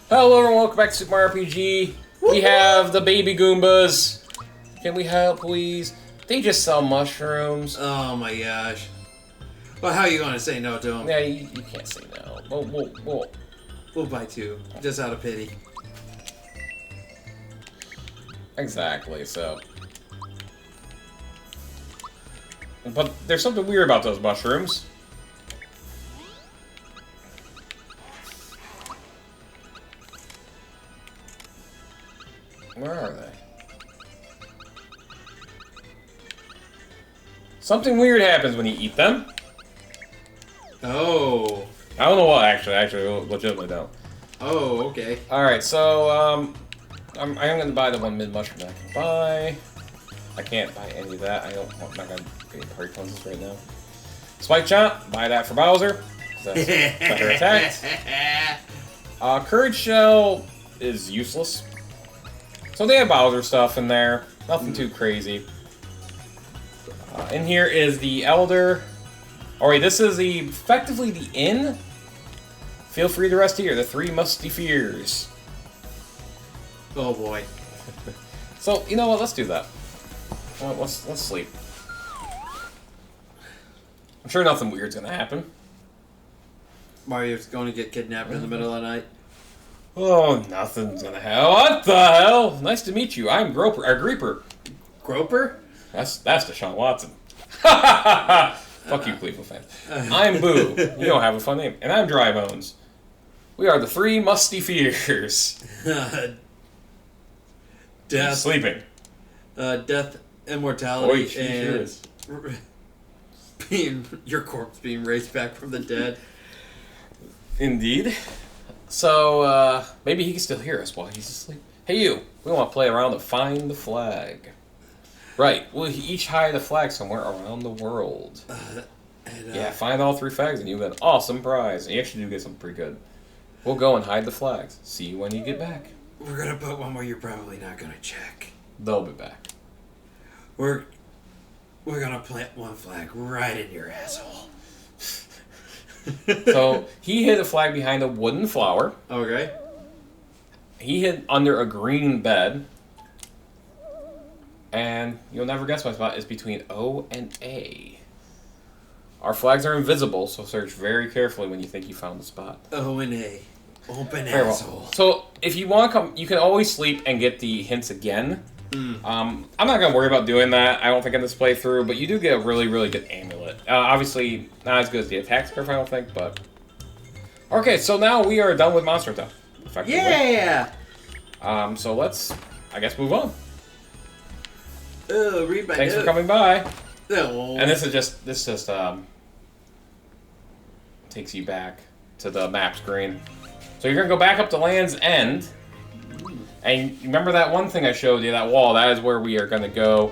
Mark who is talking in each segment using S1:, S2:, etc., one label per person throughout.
S1: Hello and welcome back to Super Mario RPG. We have the baby Goombas. Can we help, please? They just sell mushrooms.
S2: Oh my gosh. Well, how are you going to say no to them?
S1: Yeah, you can't say no.
S2: We'll buy two, just out of pity.
S1: Exactly, so. But there's something weird about those mushrooms. Where are they? Something weird happens when you eat them.
S2: Oh.
S1: I don't know what, actually, legitimately don't.
S2: Oh, okay.
S1: Alright, so, I'm gonna buy the one mid-mushroom that I can buy. I can't buy any of that. I'm not gonna get any party cleanses right now. Spike Chomp, buy that for Bowser. That's better attacks. Courage Shell is useless. So they have Bowser stuff in there. Nothing too crazy. In here is the Elder. Oh wait, this is effectively the inn. Feel free to rest here. The three musty fears.
S2: Oh boy.
S1: So you know what? Let's do that. Well, let's sleep. I'm sure nothing weird's gonna happen.
S2: Mario's going to get kidnapped in the middle of the night.
S1: Oh, nothing's gonna happen. What the hell? Nice to meet you. I'm Greeper.
S2: Groper?
S1: That's Deshaun Watson. Fuck you, Cleveland fans. I'm Boo. You don't have a fun name. And I'm Dry Bones. We are the three musty fears.
S2: Death.
S1: Sleeping.
S2: Death, immortality,
S1: Boy, she
S2: and
S1: sure is.
S2: your corpse being raised back from the dead.
S1: Indeed. So, maybe he can still hear us while he's asleep. Hey, you. We want to play around to find the flag. Right. We'll each hide a flag somewhere around the world. Yeah, find all three flags and you get an awesome prize. And you actually do get something pretty good. We'll go and hide the flags. See you when you get back.
S2: We're going to put one where you're probably not going to check.
S1: They'll be back.
S2: We're going to plant one flag right in your asshole.
S1: So, he hid a flag behind a wooden flower.
S2: Okay.
S1: He hid under a green bed. And you'll never guess my spot is between O and A. Our flags are invisible, so search very carefully when you think you found the spot.
S2: O and A. Open
S1: Very well.
S2: asshole.
S1: So, if you want to come, you can always sleep and get the hints again. I'm not going to worry about doing that, I don't think, in this playthrough, but you do get a really, really good amulet. Obviously, not as good as the attack scarf, I don't think, but... Okay, so now we are done with Monster Town. Effectively.
S2: Yeah!
S1: So let's, I guess, move on.
S2: Read my
S1: Thanks
S2: note.
S1: for coming by.
S2: Oh.
S1: And this just takes you back to the map screen. So you're going to go back up to Land's End. And remember that one thing I showed you, that wall? That is where we are going to go.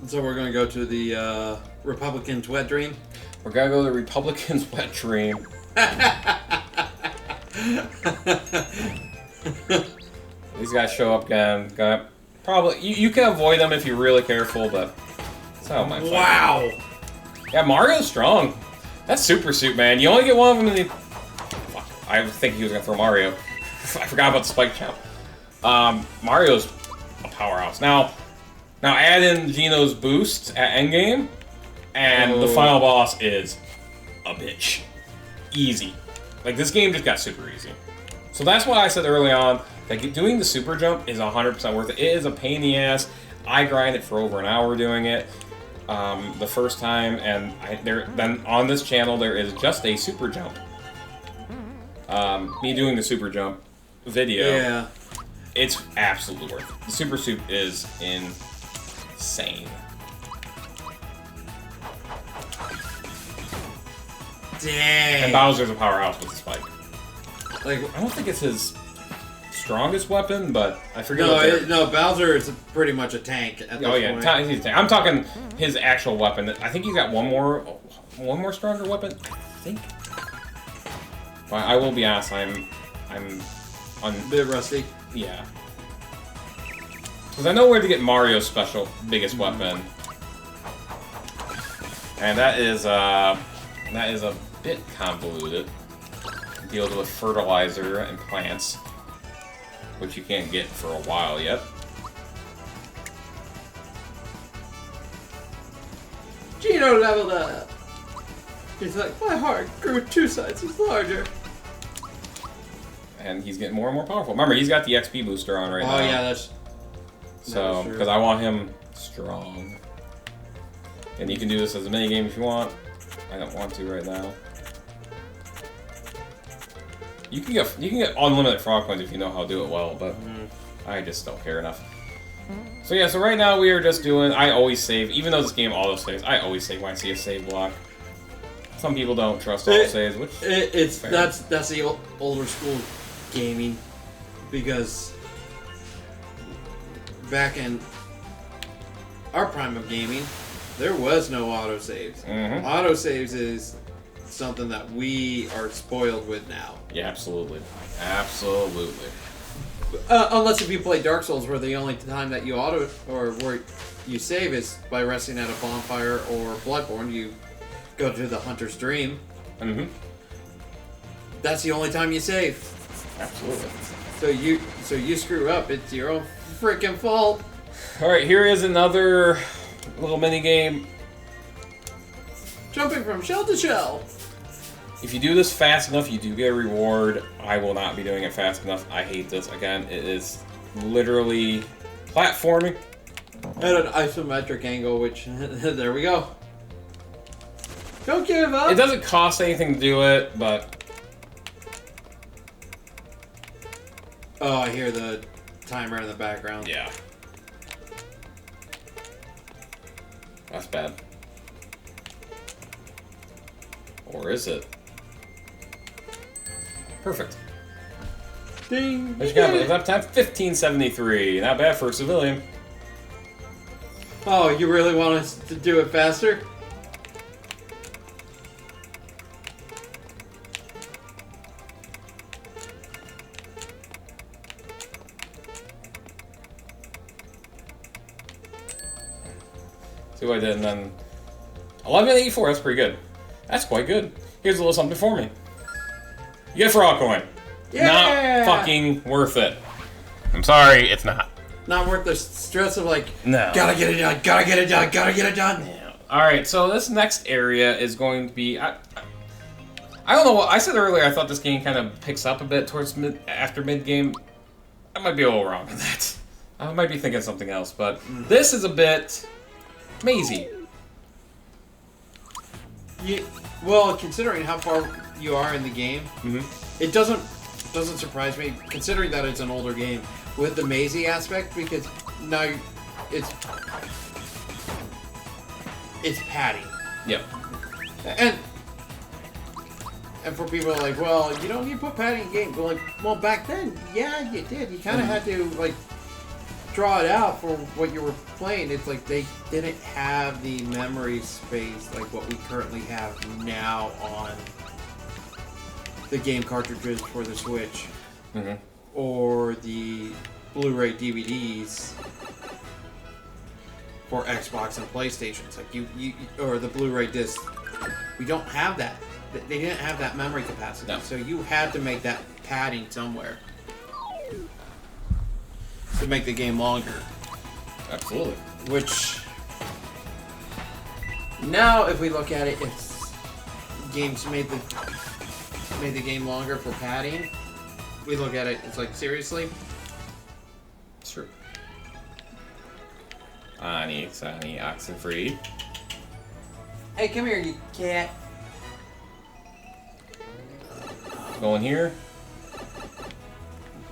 S2: So we're going to go to the Republican's Wet Dream?
S1: We're going to go to the Republican's Wet Dream. These guys show up again. Probably you can avoid them if you're really careful, but that's how my
S2: Wow!
S1: Yeah, Mario's strong. That's Super Suit, man. You only get one of them in the... Fuck, I was thinking he was going to throw Mario. I forgot about the Spike Chomp. Mario's a powerhouse. Now add in Geno's boost at endgame, and the final boss is a bitch. Easy. Like, this game just got super easy. So that's why I said early on that doing the super jump is 100% worth it. It is a pain in the ass. I grinded for over an hour doing it the first time, and then on this channel there is just a super jump. Me doing the super jump video.
S2: Yeah.
S1: It's absolutely worth it. The super suit is insane.
S2: Dang.
S1: And Bowser's a powerhouse with the spike.
S2: Like,
S1: I don't think it's his strongest weapon, but I forget.
S2: no, Bowser is pretty much a tank at this point.
S1: He's a tank. I'm talking his actual weapon. I think he's got one more stronger weapon. I think. But I will be honest, I'm
S2: A bit rusty.
S1: Yeah. Because I know where to get Mario's special biggest weapon. And that is a bit convoluted. deals with fertilizer and plants, which you can't get for a while yet.
S2: Gino leveled up. He's like, my heart grew 2 sizes larger.
S1: And he's getting more and more powerful. Remember, he's got the XP booster on right now.
S2: Oh yeah, that's
S1: so
S2: true.
S1: because I want him strong. And you can do this as a mini game if you want. I don't want to right now. You can get unlimited frog coins if you know how to do it well, but I just don't care enough. So yeah, so right now we are just doing. I always save, even though this game auto saves. I always save when I see a save block. Some people don't trust auto saves, which
S2: it's
S1: fair.
S2: that's the older school gaming, because back in our prime of gaming, there was no autosaves. Autosaves is something that we are spoiled with now.
S1: Yeah, absolutely, absolutely.
S2: Unless if you play Dark Souls, where the only time that you where you save is by resting at a bonfire, or Bloodborne, you go to the Hunter's Dream. That's the only time you save.
S1: Absolutely.
S2: So you screw up, it's your own freaking fault.
S1: All right, here is another little mini game.
S2: Jumping from shell to shell.
S1: If you do this fast enough, you do get a reward. I will not be doing it fast enough. I hate this. Again, it is literally platforming.
S2: At an isometric angle, which, there we go. Don't give up.
S1: It doesn't cost anything to do it, but...
S2: Oh, I hear the timer in the background.
S1: yeah. That's bad. Or is it? Perfect.
S2: Ding.
S1: What you got? Up time 1573. Not bad for a civilian.
S2: Oh, you really want us to do it faster?
S1: See what I did, and then 1184. That's pretty good. That's quite good. Here's a little something for me. You get a frog coin.
S2: Yeah!
S1: Not fucking worth it. I'm sorry, it's not.
S2: Not worth the stress of like,
S1: No.
S2: gotta get it done, gotta get it done, gotta get it done.
S1: Yeah. All right, so this next area is going to be. I don't know what I said earlier. I thought this game kind of picks up a bit towards after mid game. I might be a little wrong with that. I might be thinking something else, but this is a bit mazy.
S2: Well, considering how far you are in the game, it doesn't surprise me, considering that it's an older game, with the mazy aspect, because now it's padding.
S1: Yep.
S2: And for people like, well, you don't need to put padding in game. But like, well, back then, yeah, you did. You kind of had to like draw it out for what you were playing. It's like they didn't have the memory space like what we currently have now on the game cartridges for the Switch, or the Blu-ray DVDs for Xbox and PlayStations. Like you or the Blu-ray disc. We don't have that. They didn't have that memory capacity,
S1: No.
S2: so you had to make that padding somewhere to make the game longer.
S1: Absolutely.
S2: Which now, if we look at it, it's games made the game longer for padding. We look at it, it's like, seriously?
S1: It's true. Ani, Oxenfree.
S2: Hey, come here, you cat.
S1: Going here.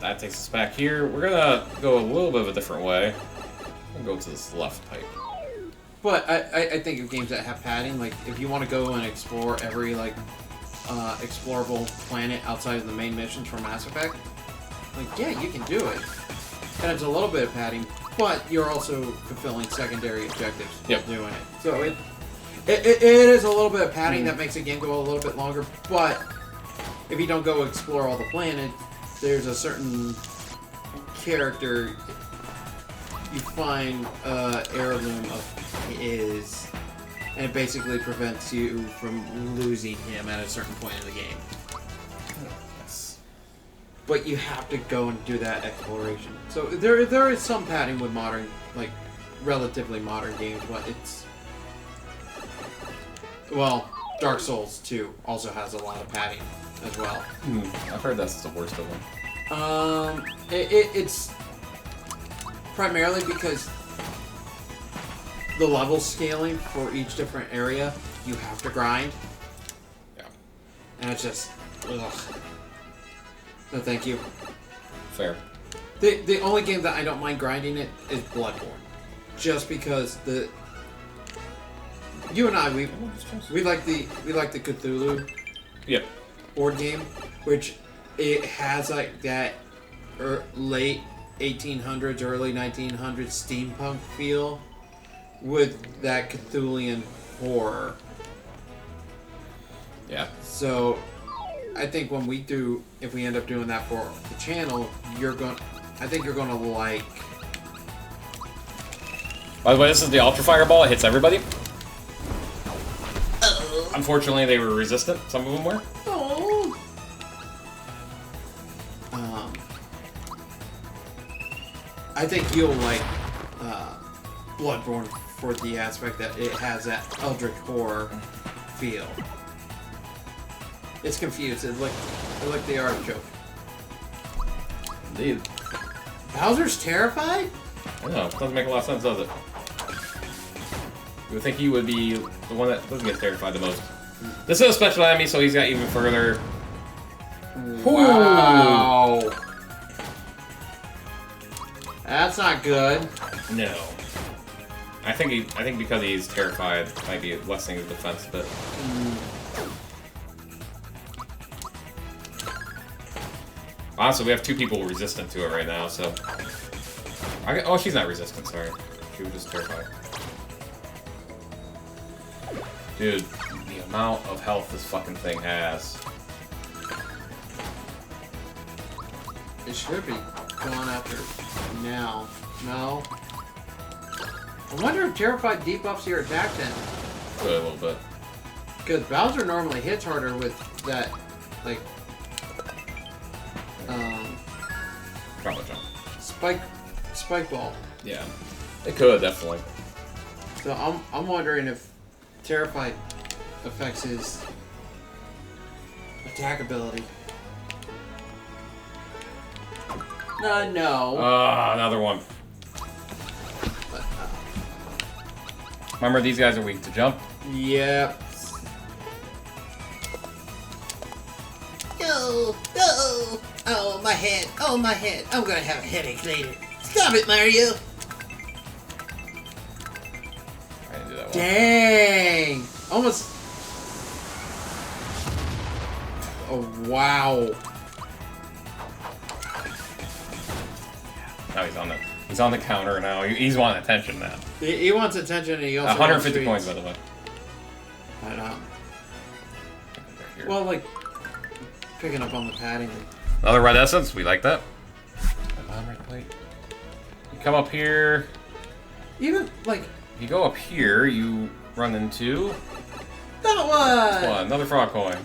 S1: That takes us back here. We're gonna go a little bit of a different way. We'll go to this left pipe.
S2: But I think of games that have padding, like if you want to go and explore every like explorable planet outside of the main missions for Mass Effect, like yeah, you can do it. And it's a little bit of padding, but you're also fulfilling secondary objectives doing it. So it is a little bit of padding that makes the game go a little bit longer, but if you don't go explore all the planets, there's a certain character you find heirloom of his, and it basically prevents you from losing him at a certain point in the game. but you have to go and do that exploration. So there is some padding with modern, like, relatively modern games, but it's... Well, Dark Souls 2 also has a lot of padding as well.
S1: I've heard that's the worst of them.
S2: It's primarily because the level scaling for each different area, you have to grind.
S1: Yeah.
S2: And it's just, ugh. No, thank you.
S1: Fair.
S2: The only game that I don't mind grinding it is Bloodborne, just because you and I we like the Cthulhu
S1: Yep.
S2: board game, which it has like that late 1800s, early 1900s steampunk feel with that Cthulian horror.
S1: Yeah.
S2: So I think if we end up doing that for the channel, I think you're gonna like.
S1: By the way, this is the Ultra Fireball. It hits everybody.
S2: Oh.
S1: Unfortunately, they were resistant. Some of them were.
S2: Oh. I think you'll like Bloodborne for the aspect that it has that eldritch horror feel. It's confused. It's like the artichoke.
S1: Indeed.
S2: Bowser's terrified?
S1: I know. It doesn't make a lot of sense, does it? You would think he would be the one that doesn't get terrified the most. This is a special enemy, so he's got even further.
S2: Wow. That's not good.
S1: No. I think because he's terrified, might be lessening his defense a bit. Honestly, we have 2 people resistant to it right now, so... Oh, she's not resistant, sorry. She was just terrified. Dude, the amount of health this fucking thing has.
S2: It should be going after now. No. I wonder if Terrified debuffs your attack then.
S1: Good, a little bit.
S2: Because Bowser normally hits harder with that, like,
S1: Drop a jump.
S2: spike ball.
S1: Yeah. It could, definitely.
S2: So I'm wondering if Terrified affects his attack ability. No.
S1: Another one. Remember, these guys are weak to jump.
S2: Yep.
S3: No! Oh, my head. Oh, my head. I'm gonna have a headache later. Stop it, Mario!
S1: I didn't do that one.
S2: Dang! Almost. Oh, wow.
S1: Now he's on the counter now. He's wanting attention now.
S2: He wants attention and he also
S1: 150
S2: wants
S1: points, by the way.
S2: But,
S1: Right here.
S2: well, like, picking up on the padding.
S1: Another red essence. We like that. Right plate. You come up here.
S2: Even, like...
S1: If you go up here, you run into...
S2: That
S1: What? Another frog coin.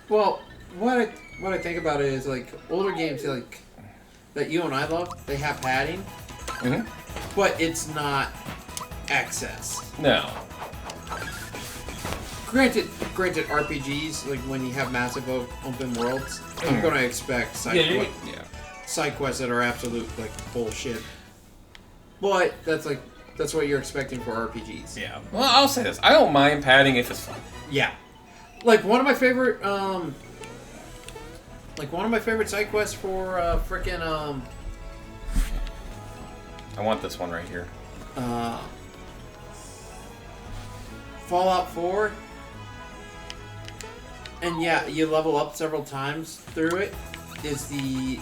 S2: Well, what I think about it is, like, older games, like, that you and I love, they have padding,
S1: Mm-hmm.
S2: but it's not access.
S1: No.
S2: Granted, RPGs, like, when you have massive open worlds, I'm gonna expect side quests that are absolute, like, bullshit. But that's what you're expecting for RPGs.
S1: Yeah. Well, I'll say this. I don't mind padding if it's fun.
S2: Yeah. Like, one of my favorite, side quests for, frickin',
S1: I want this one right here.
S2: Fallout 4. And yeah, you level up several times through it. Is the,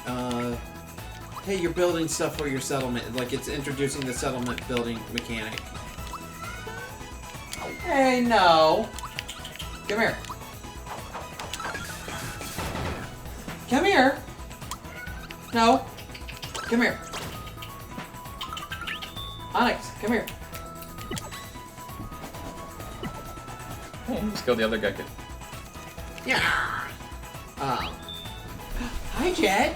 S2: hey, you're building stuff for your settlement. Like, it's introducing the settlement building mechanic. Hey, no. Come here. Come here. No. Come here. Onyx, come here.
S1: Hey, just kill the other guy.
S2: Yeah. Hi, Jet.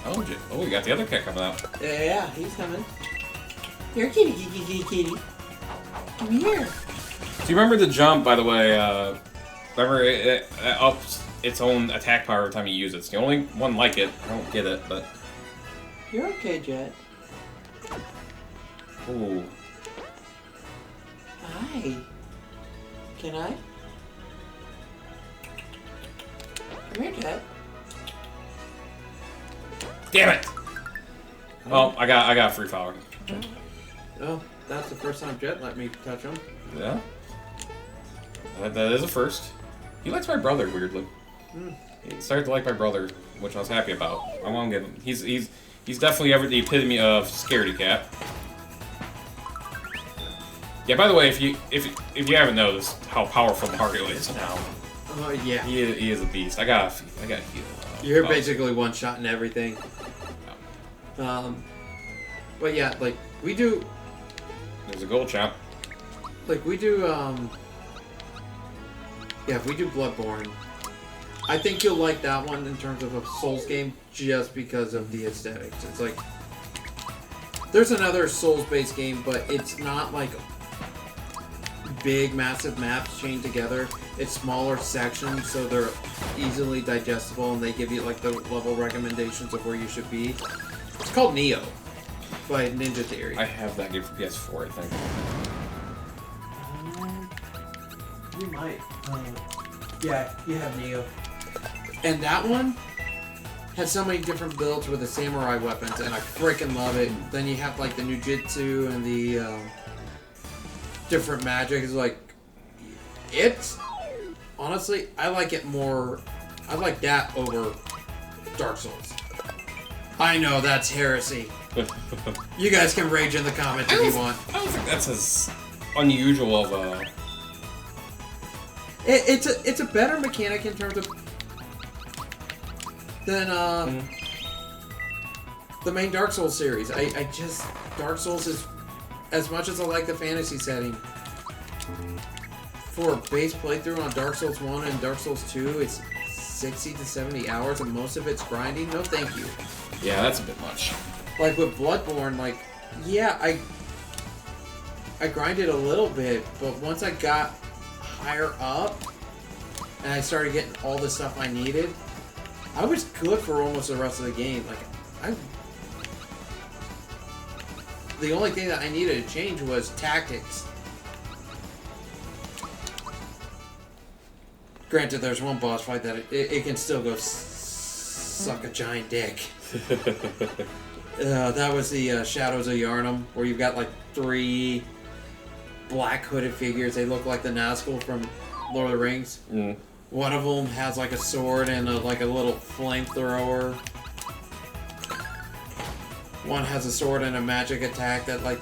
S1: Oh, we got the other cat coming out.
S2: Yeah, he's coming. Here, kitty, kitty, kitty, kitty. Come here.
S1: Do you remember the jump, by the way? Remember, it ups its own attack power every time you use it. It's the only one like it. I don't get it, but...
S2: You're okay, Jet.
S1: Ooh.
S2: Hi. Can I? Come here, Jet.
S1: Damn it! Oh, I got a free flower.
S2: Oh, that's the first time Jet let me touch him.
S1: Yeah. That is a first. He likes my brother, weirdly. He started to like my brother, which I was happy about. I want to give him. He's definitely the epitome of scaredy cat. Yeah. By the way, if you haven't noticed how powerful Mario is now,
S2: Oh yeah.
S1: he is a beast. I got heal.
S2: You're basically one shot and everything. But yeah, like we do.
S1: There's a gold champ.
S2: Like we do. Yeah, if we do Bloodborne, I think you'll like that one in terms of a Souls game, just because of the aesthetics. It's like there's another Souls-based game, but it's not like big, massive maps chained together. It's smaller sections, so they're easily digestible, and they give you like the level recommendations of where you should be. It's called Neo by Ninja Theory.
S1: I have that game for PS4, I think.
S2: You might. Yeah, you have Neo. And that one has so many different builds with the samurai weapons, and I freaking love it. Then you have like the Nujutsu and the different magic. It's like, it's honestly, I like it more. I like that over Dark Souls. I know that's heresy. You guys can rage in the comments if you want.
S1: I don't think that's as unusual of a...
S2: It's a better mechanic in terms of than the main Dark Souls series. I just Dark Souls is, as much as I like the fantasy setting, for a base playthrough on Dark Souls 1 and Dark Souls 2, it's 60 to 70 hours and most of it's grinding. No thank you.
S1: Yeah, that's a bit much.
S2: Like with Bloodborne, like, yeah, I grinded a little bit, but once I got higher up and I started getting all the stuff I needed, I was good for almost the rest of the game. Like, the only thing that I needed to change was tactics. Granted, there's one boss fight that it can still go suck a giant dick. That was the Shadows of Yharnam, where you've got like 3 black hooded figures. They look like the Nazgul from Lord of the Rings.
S1: Mm.
S2: One of them has like a sword and like a little flamethrower. One has a sword and a magic attack that like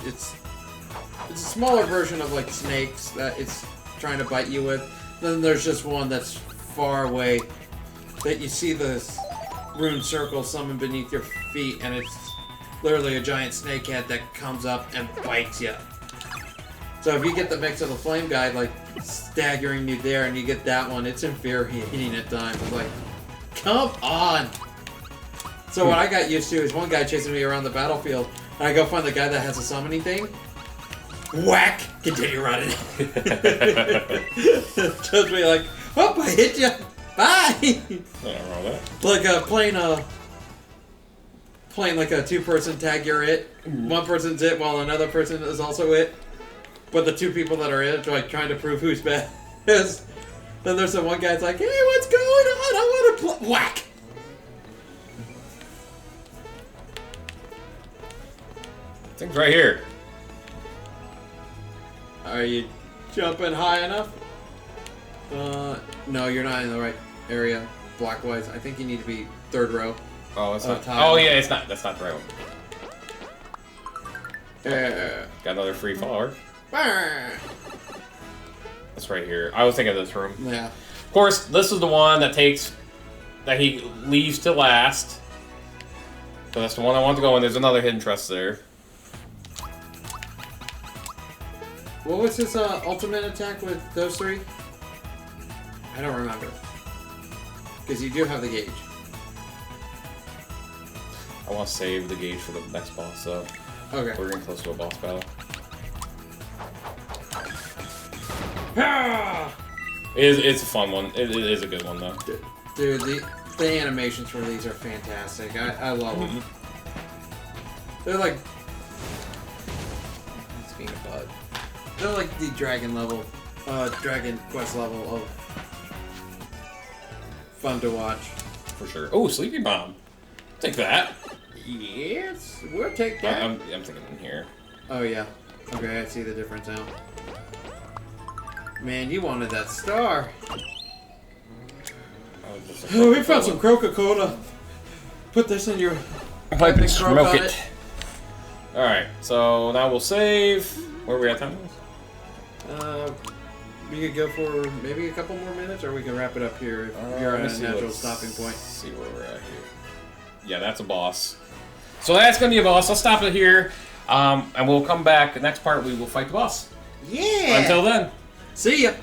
S2: it's a smaller version of like snakes that it's trying to bite you with. Then there's just one that's far away that you see the rune circle summoned beneath your feet, and it's literally a giant snake head that comes up and bites you. So if you get the mix of the flame guy like staggering you there, and you get that one, it's infuriating at times. It's like, come on. So what I got used to is one guy chasing me around the battlefield, and I go find the guy that has a summoning thing. Whack! Continue running. Just be like, oh, I hit you. Bye.
S1: Nothing wrong with
S2: Like playing like a 2-person tag. You're it. One person's it while another person is also it. But the 2 people that are it are like trying to prove who's best. Then there's the one guy that's like, hey, what's going on? I want to play. Whack.
S1: Thing's right here.
S2: Are you jumping high enough? No, you're not in the right area. Block-wise, I think you need to be 3rd row.
S1: Oh, it's not.
S2: tile.
S1: Oh, yeah, it's not. That's not the right one.
S2: Yeah.
S1: Got another free flower.
S2: Yeah.
S1: That's right here. I was thinking of this room.
S2: Yeah.
S1: Of course, this is the one that he leaves to last. So that's the one I want to go in. There's another hidden trust there.
S2: What was his ultimate attack with those 3? I don't remember. Because you do have the gauge.
S1: I want to save the gauge for the next boss, so
S2: Okay.
S1: we're getting close to a boss battle.
S2: Ah!
S1: It's a fun one. It is a good one, though.
S2: Dude, the animations for these are fantastic. I love them. They're like... It's being a bud. They're like the Dragon Quest level of fun to watch.
S1: For sure. Oh, Sleepy Bomb. Take that.
S2: Yes, we'll take that.
S1: I'm thinking in here.
S2: Oh yeah. Okay, I see the difference now. Man, you wanted that star. Oh, we found some Coca-Cola. Put this in your...
S1: Pipe and
S2: smoke
S1: smoke
S2: on
S1: it. Alright, so now we'll save. Where are we at time?
S2: We could go for maybe a couple more minutes, or we can wrap it up here if you're at a natural stopping point.
S1: See where we're at here. Yeah, that's a boss. So that's gonna be a boss. I'll stop it here, and we'll come back. The next part, we will fight the boss.
S2: Yeah!
S1: Until then.
S2: See ya!